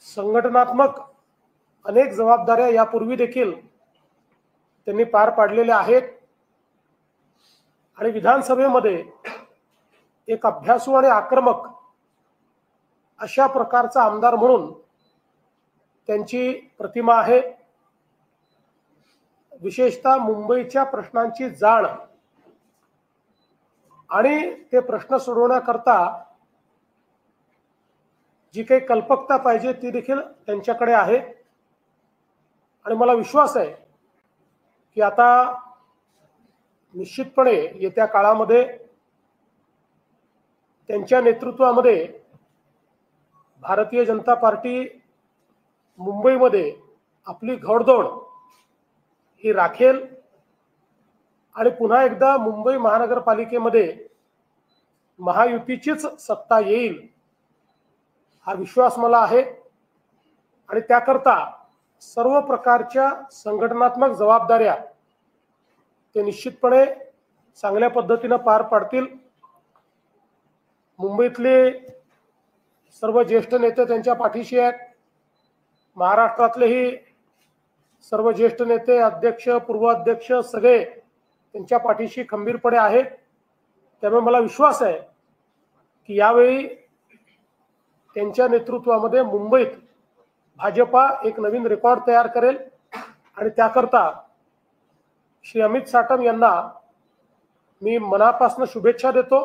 संघटनात्मक अनेक जबाबदाऱ्या यापूर्वी देखील त्यांनी पार पाडलेल्या आहेत आणि विधानसभेमध्ये एक अभ्यासू आणि आक्रमक अशा प्रकारचा आमदार म्हणून त्यांची प्रतिमा आहे। विशेषतः मुंबईच्या प्रश्नांची जाण आणि ते प्रश्न सोडवण्याकरता जी काही कल्पकता पाहिजे ती देखील त्यांच्याकडे आहे आणि मला विश्वास आहे की आता निश्चितपणे येत्या काळामध्ये त्यांच्या नेतृत्वामध्ये भारतीय जनता पार्टी मुंबईमध्ये आपली घोडदौड ही राखेल आणि पुन्हा एकदा मुंबई महानगरपालिकेमध्ये महायुतीचीच सत्ता येईल हा विश्वास मला आहे आणि त्याकरता सर्व प्रकारच्या संघटनात्मक जबाबदाऱ्या ते निश्चितपणे चांगल्या पद्धतीने पार पाडतील। मुंबईतले सर्व ज्येष्ठ नेते त्यांच्या पाठीशी आहेत। महाराष्ट्रातलेही सर्व ज्येष्ठ नेते, अध्यक्ष, पूर्व अध्यक्ष सगळे त्यांच्या पाठीशी खंबीरपणे आहेत। त्यामुळे मला विश्वास आहे की यावेळी त्यांच्या नेतृत्वामध्ये मुंबईत भाजपा एक नवीन रेकॉर्ड तयार करेल आणि त्याकरता श्री अमित साटम यांना मी मनापासून शुभेच्छा देतो।